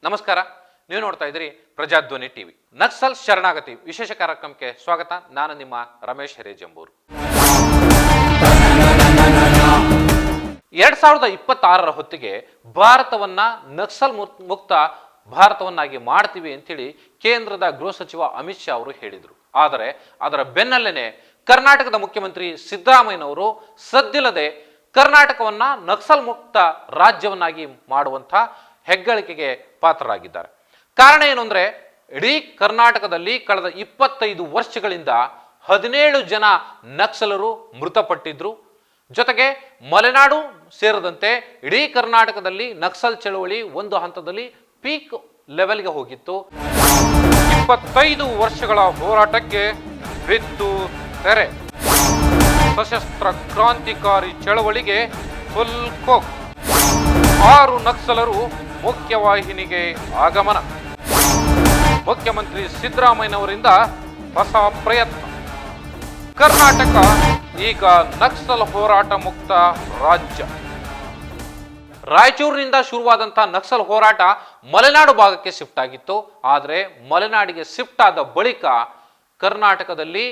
ನಮಸ್ಕಾರ. ನೀವು ನೋಡ್ತಾ ಇದ್ದೀರಿ ಪ್ರಜಾಧ್ವನಿ ಟಿವಿ. ನಕ್ಸಲ್ ಶರಣಾಗತಿ ವಿಶೇಷ ಕಾರ್ಯಕ್ರಮಕ್ಕೆ ಸ್ವಾಗತ. ನಾನು ನಿಮ್ಮ ರಮೇಶ್ ಹಿರೇಜಂಬೂರು. 2026ರ ಹೊತ್ತಿಗೆ ಭಾರತವನ್ನ ನಕ್ಸಲ್ ಮುಕ್ತ ಭಾರತವನ್ನಾಗಿ ಮಾಡ್ತೀವಿ ಅಂತೇಳಿ ಕೇಂದ್ರದ ಗೃಹ ಸಚಿವ ಅಮಿತ್ ಶಾ ಅವರು ಹೇಳಿದರು. ಆದರೆ ಅದರ ಬೆನ್ನಲ್ಲೇನೆ ಕರ್ನಾಟಕದ ಮುಖ್ಯಮಂತ್ರಿ ಸಿದ್ದರಾಮಯ್ಯನವರು ಸದ್ದಿಲ್ಲದೆ ಕರ್ನಾಟಕವನ್ನ ನಕ್ಸಲ್ ಮುಕ್ತ ರಾಜ್ಯವನ್ನಾಗಿ ಮಾಡುವಂಥ ಹೆಗ್ಗಳಿಕೆಗೆ ಪಾತ್ರರಾಗಿದ್ದಾರೆ. ಕಾರಣ ಏನು ಅಂದ್ರೆ, ಇಡೀ ಕರ್ನಾಟಕದಲ್ಲಿ ಕಳೆದ 25 ವರ್ಷಗಳಿಂದ 17 ಜನ ನಕ್ಸಲರು ಮೃತಪಟ್ಟಿದ್ರು. ಜೊತೆಗೆ ಮಲೆನಾಡು ಸೇರಿದಂತೆ ಇಡೀ ಕರ್ನಾಟಕದಲ್ಲಿ ನಕ್ಸಲ್ ಚಳವಳಿ ಒಂದು ಹಂತದಲ್ಲಿ ಪೀಕ್ ಲೆವೆಲ್ಗೆ ಹೋಗಿತ್ತು. 25 ವರ್ಷಗಳ ಹೋರಾಟಕ್ಕೆ ಬಿತ್ತು ತೆರೆ. ಸಶಸ್ತ್ರ ಕ್ರಾಂತಿಕಾರಿ ಚಳವಳಿಗೆ ಫುಲ್ ಕೋಕ್. 6 ನಕ್ಸಲರು ಮುಖ್ಯವಾಹಿನಿಗೆ ಆಗಮನ. ಮುಖ್ಯಮಂತ್ರಿ ಸಿದ್ದರಾಮಯ್ಯನವರಿಂದ ಹೊಸ ಪ್ರಯತ್ನ. ಕರ್ನಾಟಕ ಈಗ ನಕ್ಸಲ್ ಹೋರಾಟ ಮುಕ್ತ ರಾಜ್ಯ. ರಾಯಚೂರಿನಿಂದ ಶುರುವಾದಂತಹ ನಕ್ಸಲ್ ಹೋರಾಟ ಮಲೆನಾಡು ಭಾಗಕ್ಕೆ ಶಿಫ್ಟ್ ಆಗಿತ್ತು. ಆದರೆ ಮಲೆನಾಡಿಗೆ ಶಿಫ್ಟ್ ಆದ ಬಳಿಕ ಕರ್ನಾಟಕದಲ್ಲಿ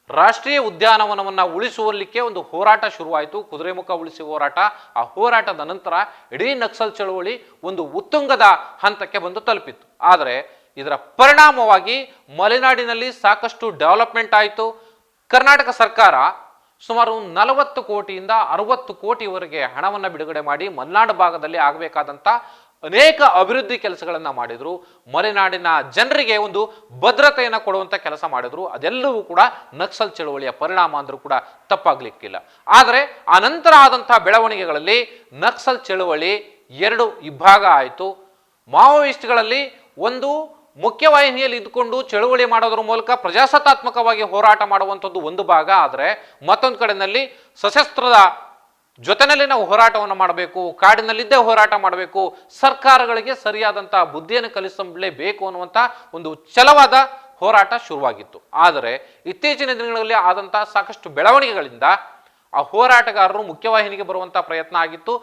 ರಾಷ್ಟ್ರೀಯ ಉದ್ಯಾನವನವನ್ನ ಉಳಿಸುವಲಿಕ್ಕೆ ಒಂದು ಹೋರಾಟ ಶುರುವಾಯಿತು. ಕುದುರೆಮುಖ ಉಳಿಸಿ ಹೋರಾಟ. ಆ ಹೋರಾಟದ ನಂತರ ಇಡೀ ನಕ್ಸಲ್ ಚಳವಳಿ ಒಂದು ಉತ್ತುಂಗದ ಹಂತಕ್ಕೆ ಬಂದು ತಲುಪಿತ್ತು. ಆದರೆ ಇದರ ಪರಿಣಾಮವಾಗಿ ಮಲೆನಾಡಿನಲ್ಲಿ ಸಾಕಷ್ಟು ಡೆವಲಪ್ಮೆಂಟ್ ಆಯಿತು. ಕರ್ನಾಟಕ ಸರ್ಕಾರ ಸುಮಾರು 40 ಕೋಟಿಯಿಂದ 60 ಕೋಟಿವರೆಗೆ ಹಣವನ್ನು ಬಿಡುಗಡೆ ಮಾಡಿ ಮಲೆನಾಡು ಭಾಗದಲ್ಲಿ ಆಗಬೇಕಾದಂಥ ಅನೇಕ ಅಭಿವೃದ್ಧಿ ಕೆಲಸಗಳನ್ನ ಮಾಡಿದ್ರು. ಮಲೆನಾಡಿನ ಜನರಿಗೆ ಒಂದು ಭದ್ರತೆಯನ್ನು ಕೊಡುವಂತ ಕೆಲಸ ಮಾಡಿದ್ರು. ಅದೆಲ್ಲವೂ ಕೂಡ ನಕ್ಸಲ್ ಚಳವಳಿಯ ಪರಿಣಾಮ ಅಂದ್ರೂ ಕೂಡ ತಪ್ಪಾಗ್ಲಿಕ್ಕಿಲ್ಲ. ಆದರೆ ಆ ನಂತರ ಆದಂತಹ ಬೆಳವಣಿಗೆಗಳಲ್ಲಿ ನಕ್ಸಲ್ ಚಳವಳಿ 2 ವಿಭಾಗ ಆಯಿತು. ಮಾವೋಯಿಸ್ಟ್ಗಳಲ್ಲಿ ಒಂದು ಮುಖ್ಯವಾಹಿನಿಯಲ್ಲಿ ಇದ್ದುಕೊಂಡು ಚಳವಳಿ ಮಾಡೋದ್ರ ಮೂಲಕ ಪ್ರಜಾಸತ್ತಾತ್ಮಕವಾಗಿ ಹೋರಾಟ ಮಾಡುವಂಥದ್ದು ಒಂದು ಭಾಗ. ಆದರೆ ಮತ್ತೊಂದು ಕಡೆಯಲ್ಲಿ ಸಶಸ್ತ್ರದ ಜೊತೆಯಲ್ಲಿ ನಾವು ಹೋರಾಟವನ್ನು ಮಾಡಬೇಕು, ಕಾಡಿನಲ್ಲಿದ್ದೇ ಹೋರಾಟ ಮಾಡಬೇಕು, ಸರ್ಕಾರಗಳಿಗೆ ಸರಿಯಾದಂತಹ ಬುದ್ಧಿಯನ್ನು ಕಲಿಸಲೇಬೇಕು ಅನ್ನುವಂಥ ಒಂದು ಛಲವಾದ ಹೋರಾಟ ಶುರುವಾಗಿತ್ತು. ಆದರೆ ಇತ್ತೀಚಿನ ದಿನಗಳಲ್ಲಿ ಆದಂತಹ ಸಾಕಷ್ಟು ಬೆಳವಣಿಗೆಗಳಿಂದ ಆ ಹೋರಾಟಗಾರರು ಮುಖ್ಯವಾಹಿನಿಗೆ ಬರುವಂಥ ಪ್ರಯತ್ನ ಆಗಿತ್ತು.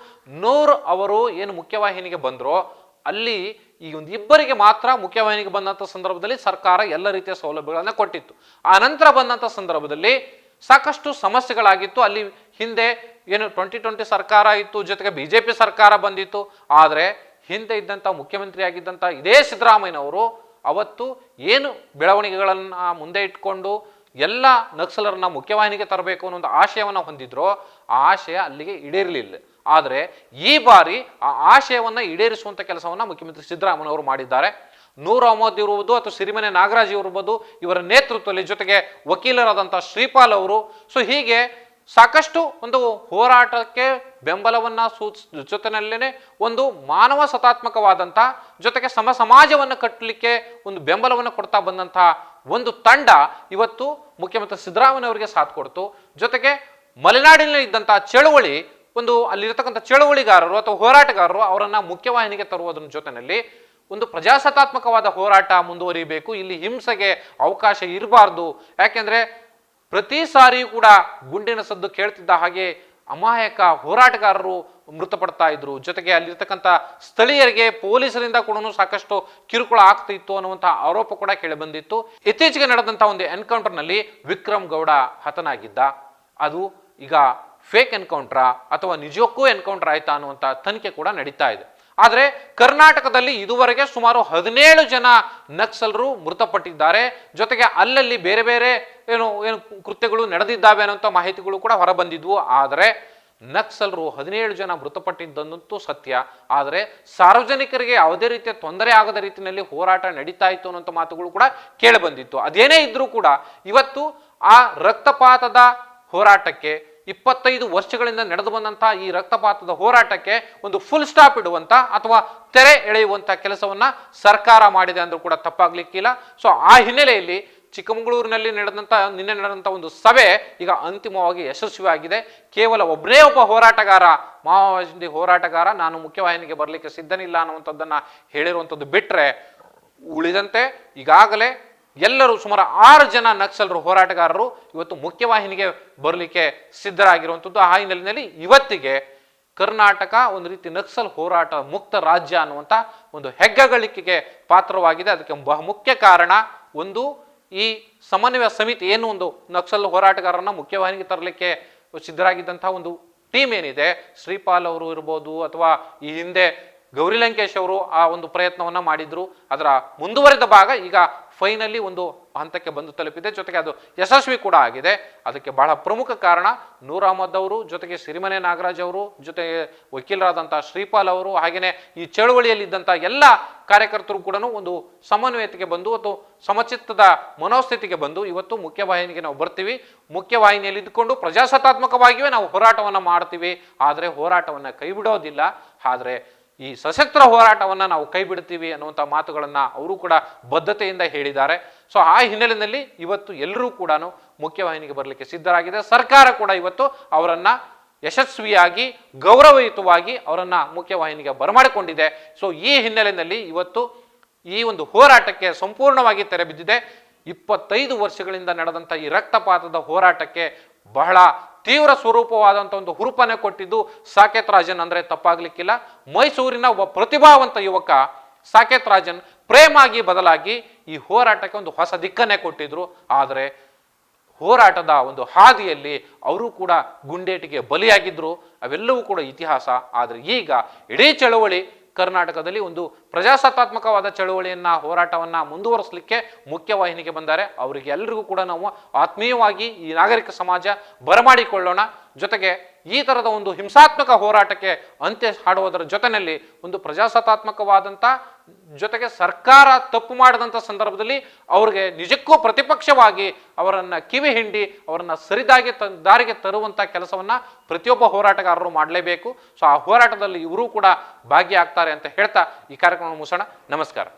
ನೂರ್ ಅವರು ಏನು ಮುಖ್ಯವಾಹಿನಿಗೆ ಬಂದರೋ ಅಲ್ಲಿ ಈ ಒಂದು ಇಬ್ಬರಿಗೆ ಮಾತ್ರ ಮುಖ್ಯವಾಹಿನಿಗೆ ಬಂದಂಥ ಸಂದರ್ಭದಲ್ಲಿ ಸರ್ಕಾರ ಎಲ್ಲ ರೀತಿಯ ಸೌಲಭ್ಯಗಳನ್ನು ಕೊಟ್ಟಿತ್ತು. ಆ ನಂತರ ಬಂದಂಥ ಸಂದರ್ಭದಲ್ಲಿ ಸಾಕಷ್ಟು ಸಮಸ್ಯೆಗಳಾಗಿತ್ತು. ಅಲ್ಲಿ ಹಿಂದೆ ಏನು 2020 ಸರ್ಕಾರ ಇತ್ತು, ಜೊತೆಗೆ ಬಿಜೆಪಿ ಸರ್ಕಾರ ಬಂದಿತ್ತು. ಆದರೆ ಹಿಂದೆ ಇದ್ದಂಥ ಮುಖ್ಯಮಂತ್ರಿ ಆಗಿದ್ದಂಥ ಇದೇ ಸಿದ್ದರಾಮಯ್ಯನವರು ಅವತ್ತು ಏನು ಬೆಳವಣಿಗೆಗಳನ್ನು ಮುಂದೆ ಇಟ್ಕೊಂಡು ಎಲ್ಲ ನಕ್ಸಲರನ್ನ ಮುಖ್ಯವಾಹಿನಿಗೆ ತರಬೇಕು ಅನ್ನೋ ಒಂದು ಆಶಯವನ್ನು ಹೊಂದಿದ್ರೋ ಆ ಆಶಯ ಅಲ್ಲಿಗೆ ಈಡೇರಲಿಲ್ಲ. ಆದರೆ ಈ ಬಾರಿ ಆ ಆಶಯವನ್ನು ಈಡೇರಿಸುವಂಥ ಕೆಲಸವನ್ನು ಮುಖ್ಯಮಂತ್ರಿ ಸಿದ್ದರಾಮಯ್ಯನವರು ಮಾಡಿದ್ದಾರೆ. ನೂರ್ ಅಹಮದ್ ಇರುವುದು ಅಥವಾ ಸಿರಿಮನೆ ನಾಗರಾಜ್ ಇರ್ಬೋದು, ಇವರ ನೇತೃತ್ವದಲ್ಲಿ ಜೊತೆಗೆ ವಕೀಲರಾದಂಥ ಶ್ರೀಪಾಲ್ ಅವರು. ಸೊ ಹೀಗೆ ಸಾಕಷ್ಟು ಒಂದು ಹೋರಾಟಕ್ಕೆ ಬೆಂಬಲವನ್ನ ಜೊತೆನಲ್ಲೇನೆ ಒಂದು ಮಾನವ ಸತಾತ್ಮಕವಾದಂಥ ಜೊತೆಗೆ ಸಮಾಜವನ್ನು ಕಟ್ಟಲಿಕ್ಕೆ ಒಂದು ಬೆಂಬಲವನ್ನು ಕೊಡ್ತಾ ಬಂದಂಥ ಒಂದು ತಂಡ ಇವತ್ತು ಮುಖ್ಯಮಂತ್ರಿ ಸಿದ್ದರಾಮಯ್ಯನವರಿಗೆ ಸಾಥ್ ಕೊಡ್ತು. ಜೊತೆಗೆ ಮಲೆನಾಡಿನಲ್ಲಿ ಇದ್ದಂಥ ಚಳವಳಿ ಒಂದು ಅಲ್ಲಿರ್ತಕ್ಕಂಥ ಚಳವಳಿಗಾರರು ಅಥವಾ ಹೋರಾಟಗಾರರು ಅವರನ್ನ ಮುಖ್ಯವಾಹಿನಿಗೆ ತರುವುದರ ಜೊತೆಯಲ್ಲಿ ಒಂದು ಪ್ರಜಾಸತ್ತಾತ್ಮಕವಾದ ಹೋರಾಟ ಮುಂದುವರಿಬೇಕು, ಇಲ್ಲಿ ಹಿಂಸೆಗೆ ಅವಕಾಶ ಇರಬಾರ್ದು. ಯಾಕೆಂದ್ರೆ ಪ್ರತಿ ಸಾರಿಯೂ ಕೂಡ ಗುಂಡಿನ ಸದ್ದು ಕೇಳ್ತಿದ್ದ ಹಾಗೆ ಅಮಾಯಕ ಹೋರಾಟಗಾರರು ಮೃತಪಡ್ತಾ ಇದ್ರು. ಜೊತೆಗೆ ಅಲ್ಲಿರ್ತಕ್ಕಂಥ ಸ್ಥಳೀಯರಿಗೆ ಪೊಲೀಸರಿಂದ ಕೂಡ ಸಾಕಷ್ಟು ಕಿರುಕುಳ ಆಗ್ತಿತ್ತು ಅನ್ನುವಂಥ ಆರೋಪ ಕೂಡ ಕೇಳಿಬಂದಿತ್ತು. ಇತ್ತೀಚೆಗೆ ನಡೆದಂತಹ ಒಂದು ಎನ್ಕೌಂಟರ್ನಲ್ಲಿ ವಿಕ್ರಮ್ ಗೌಡ ಹತನಾಗಿದ್ದ. ಅದು ಈಗ ಫೇಕ್ ಎನ್ಕೌಂಟ್ರಾ ಅಥವಾ ನಿಜಕ್ಕೂ ಎನ್ಕೌಂಟರ್ ಆಯ್ತಾ ಅನ್ನುವಂಥ ತನಿಖೆ ಕೂಡ ನಡೀತಾ ಇದೆ. ಆದರೆ ಕರ್ನಾಟಕದಲ್ಲಿ ಇದುವರೆಗೆ ಸುಮಾರು 17 ಜನ ನಕ್ಸಲರು ಮೃತಪಟ್ಟಿದ್ದಾರೆ. ಜೊತೆಗೆ ಅಲ್ಲಲ್ಲಿ ಬೇರೆ ಬೇರೆ ಏನು ಕೃತ್ಯಗಳು ನಡೆದಿದ್ದಾವೆ ಅನ್ನೋಂಥ ಮಾಹಿತಿಗಳು ಕೂಡ ಹೊರಬಂದಿದ್ವು. ಆದರೆ ನಕ್ಸಲರು 17 ಜನ ಮೃತಪಟ್ಟಿದ್ದಂತೂ ಸತ್ಯ. ಆದರೆ ಸಾರ್ವಜನಿಕರಿಗೆ ಯಾವುದೇ ರೀತಿಯ ತೊಂದರೆ ಆಗದ ರೀತಿಯಲ್ಲಿ ಹೋರಾಟ ನಡೀತಾ ಇತ್ತು ಅನ್ನೋಂಥ ಮಾತುಗಳು ಕೂಡ ಕೇಳಿಬಂದಿತ್ತು. ಅದೇನೇ ಇದ್ರೂ ಕೂಡ ಇವತ್ತು ಆ ರಕ್ತಪಾತದ ಹೋರಾಟಕ್ಕೆ 25 ವರ್ಷಗಳಿಂದ ನಡೆದು ಬಂದಂತಹ ಈ ರಕ್ತಪಾತದ ಹೋರಾಟಕ್ಕೆ ಒಂದು ಫುಲ್ ಸ್ಟಾಪ್ ಇಡುವಂತ ಅಥವಾ ತೆರೆ ಎಳೆಯುವಂತ ಕೆಲಸವನ್ನ ಸರ್ಕಾರ ಮಾಡಿದೆ ಅಂದ್ರೂ ಕೂಡ ತಪ್ಪಾಗ್ಲಿಕ್ಕಿಲ್ಲ. ಸೊ ಆ ಹಿನ್ನೆಲೆಯಲ್ಲಿ ಚಿಕ್ಕಮಗಳೂರಿನಲ್ಲಿ ನಿನ್ನೆ ನಡೆದಂತ ಒಂದು ಸಭೆ ಈಗ ಅಂತಿಮವಾಗಿ ಯಶಸ್ವಿಯಾಗಿದೆ. ಕೇವಲ ಒಬ್ಬ ಹೋರಾಟಗಾರ, ಮಾವೋವಾದಿ ಹೋರಾಟಗಾರ, ನಾನು ಮುಖ್ಯವಾಹಿನಿಗೆ ಬರಲಿಕ್ಕೆ ಸಿದ್ಧನಿಲ್ಲ ಅನ್ನುವಂಥದ್ದನ್ನ ಹೇಳಿರುವಂಥದ್ದು ಬಿಟ್ರೆ ಉಳಿದಂತೆ ಈಗಾಗಲೇ ಎಲ್ಲರೂ ಸುಮಾರು 6 ಜನ ನಕ್ಸಲರು ಹೋರಾಟಗಾರರು ಇವತ್ತು ಮುಖ್ಯವಾಹಿನಿಗೆ ಬರಲಿಕ್ಕೆ ಸಿದ್ಧರಾಗಿರುವಂಥದ್ದು. ಆ ಹಿನ್ನೆಲೆಯಲ್ಲಿ ಇವತ್ತಿಗೆ ಕರ್ನಾಟಕ ಒಂದು ರೀತಿ ನಕ್ಸಲ್ ಹೋರಾಟ ಮುಕ್ತ ರಾಜ್ಯ ಅನ್ನುವಂಥ ಒಂದು ಹೆಗ್ಗಳಿಕೆಗೆ ಪಾತ್ರವಾಗಿದೆ. ಅದಕ್ಕೆ ಬಹುಮುಖ್ಯ ಕಾರಣ ಒಂದು ಈ ಸಮನ್ವಯ ಸಮಿತಿ ಏನು ಒಂದು ನಕ್ಸಲ್ ಹೋರಾಟಗಾರರನ್ನ ಮುಖ್ಯವಾಹಿನಿಗೆ ತರಲಿಕ್ಕೆ ಸಿದ್ಧರಾಗಿದ್ದಂತಹ ಒಂದು ಟೀಮ್ ಏನಿದೆ, ಶ್ರೀಪಾಲ್ ಅವರು ಇರ್ಬೋದು ಅಥವಾ ಈ ಹಿಂದೆ ಗೌರಿ ಲಂಕೇಶ್ ಅವರು ಆ ಒಂದು ಪ್ರಯತ್ನವನ್ನ ಮಾಡಿದ್ರು. ಅದರ ಮುಂದುವರೆದ ಭಾಗ ಈಗ ಫೈನಲಿ ಒಂದು ಹಂತಕ್ಕೆ ಬಂದು ತಲುಪಿದೆ. ಜೊತೆಗೆ ಅದು ಯಶಸ್ವಿ ಕೂಡ ಆಗಿದೆ. ಅದಕ್ಕೆ ಬಹಳ ಪ್ರಮುಖ ಕಾರಣ ನೂರ್ ಅಹಮದ್ ಅವರು, ಜೊತೆಗೆ ಸಿರಿಮನೆ ನಾಗರಾಜ್ ಅವರು, ಜೊತೆಗೆ ವಕೀಲರಾದಂತಹ ಶ್ರೀಪಾಲ್ ಅವರು, ಹಾಗೇನೆ ಈ ಚಳುವಳಿಯಲ್ಲಿದ್ದಂತಹ ಎಲ್ಲ ಕಾರ್ಯಕರ್ತರು ಕೂಡ ಒಂದು ಸಮನ್ವಯತೆಗೆ ಬಂದು ಅಥವಾ ಸಮಚಿತ್ತದ ಮನೋಸ್ಥಿತಿಗೆ ಬಂದು ಇವತ್ತು ಮುಖ್ಯವಾಹಿನಿಗೆ ನಾವು ಬರ್ತೀವಿ. ಮುಖ್ಯವಾಹಿನಿಯಲ್ಲಿ ಇದ್ದುಕೊಂಡು ಪ್ರಜಾಸತ್ತಾತ್ಮಕವಾಗಿಯೇ ನಾವು ಹೋರಾಟವನ್ನ ಮಾಡ್ತೀವಿ. ಆದರೆ ಹೋರಾಟವನ್ನ ಕೈ ಬಿಡೋದಿಲ್ಲ. ಆದರೆ ಈ ಸಶಸ್ತ್ರ ಹೋರಾಟವನ್ನ ನಾವು ಕೈ ಬಿಡ್ತೀವಿ ಅನ್ನುವಂಥ ಮಾತುಗಳನ್ನ ಅವರು ಕೂಡ ಬದ್ಧತೆಯಿಂದ ಹೇಳಿದ್ದಾರೆ. ಸೊ ಆ ಹಿನ್ನೆಲೆಯಲ್ಲಿ ಇವತ್ತು ಎಲ್ಲರೂ ಕೂಡ ಮುಖ್ಯವಾಹಿನಿಗೆ ಬರಲಿಕ್ಕೆ ಸಿದ್ಧರಾಗಿದೆ. ಸರ್ಕಾರ ಕೂಡ ಇವತ್ತು ಅವರನ್ನ ಯಶಸ್ವಿಯಾಗಿ ಗೌರವಯುತವಾಗಿ ಅವರನ್ನ ಮುಖ್ಯವಾಹಿನಿಗೆ ಬರಮಾಡಿಕೊಂಡಿದೆ. ಸೊ ಈ ಹಿನ್ನೆಲೆಯಲ್ಲಿ ಇವತ್ತು ಈ ಒಂದು ಹೋರಾಟಕ್ಕೆ ಸಂಪೂರ್ಣವಾಗಿ ತೆರೆ ಬಿದ್ದಿದೆ. 25 ವರ್ಷಗಳಿಂದ ನಡೆದಂಥ ಈ ರಕ್ತಪಾತದ ಹೋರಾಟಕ್ಕೆ ಬಹಳ ತೀವ್ರ ಸ್ವರೂಪವಾದಂಥ ಒಂದು ಹುರುಪನೆ ಕೊಟ್ಟಿದ್ದು ಸಾಕೇತ್ ರಾಜನ್ ಅಂದ್ರೆ ತಪ್ಪಾಗ್ಲಿಕ್ಕಿಲ್ಲ. ಮೈಸೂರಿನ ಒಬ್ಬ ಪ್ರತಿಭಾವಂತ ಯುವಕ ಸಾಕೇತ್ ರಾಜನ್ ಪ್ರೇಮಾಗಿ ಬದಲಾಗಿ ಈ ಹೋರಾಟಕ್ಕೆ ಒಂದು ಹೊಸ ದಿಕ್ಕನ್ನೇ ಕೊಟ್ಟಿದ್ರು. ಆದರೆ ಹೋರಾಟದ ಒಂದು ಹಾದಿಯಲ್ಲಿ ಅವರು ಕೂಡ ಗುಂಡೇಟಿಗೆ ಬಲಿಯಾಗಿದ್ರು. ಅವೆಲ್ಲವೂ ಕೂಡ ಇತಿಹಾಸ. ಆದರೆ ಈಗ ಇಡೀ ಚಳವಳಿ ಕರ್ನಾಟಕದಲ್ಲಿ ಒಂದು ಪ್ರಜಾಸತ್ತಾತ್ಮಕವಾದ ಚಳವಳಿಯನ್ನ ಹೋರಾಟವನ್ನ ಮುಂದುವರಿಸಲಿಕ್ಕೆ ಮುಖ್ಯವಾಹಿನಿಗೆ ಬಂದ್ದಾರೆ. ಅವರಿಗೆ ಎಲ್ಲರಿಗೂ ಕೂಡ ನಾವು ಆತ್ಮೀಯವಾಗಿ ಈ ನಾಗರಿಕ ಸಮಾಜ ಬರಮಾಡಿಕೊಳ್ಳೋಣ. ಜೊತೆಗೆ ಈ ತರದ ಒಂದು ಹಿಂಸಾತ್ಮಕ ಹೋರಾಟಕ್ಕೆ ಅಂತ್ಯ ಹಾಡುವುದರ ಜೊತೆಯಲ್ಲಿ ಒಂದು ಪ್ರಜಾಸತ್ತಾತ್ಮಕವಾದಂಥ ಜೊತೆಗೆ ಸರ್ಕಾರ ತಪ್ಪು ಮಾಡಿದಂಥ ಸಂದರ್ಭದಲ್ಲಿ ಅವ್ರಿಗೆ ನಿಜಕ್ಕೂ ಪ್ರತಿಪಕ್ಷವಾಗಿ ಅವರನ್ನ ಕಿವಿ ಹಿಂಡಿ ಅವರನ್ನ ಸರಿದಾಗಿ ದಾರಿಗೆ ತರುವಂತ ಕೆಲಸವನ್ನ ಪ್ರತಿಯೊಬ್ಬ ಹೋರಾಟಗಾರರು ಮಾಡಲೇಬೇಕು. ಸೊ ಆ ಹೋರಾಟದಲ್ಲಿ ಇವರು ಕೂಡ ಭಾಗಿಯಾಗ್ತಾರೆ ಅಂತ ಹೇಳ್ತಾ ಈ ಕಾರ್ಯಕ್ರಮ ಮುಗಿಸೋಣ. ನಮಸ್ಕಾರ.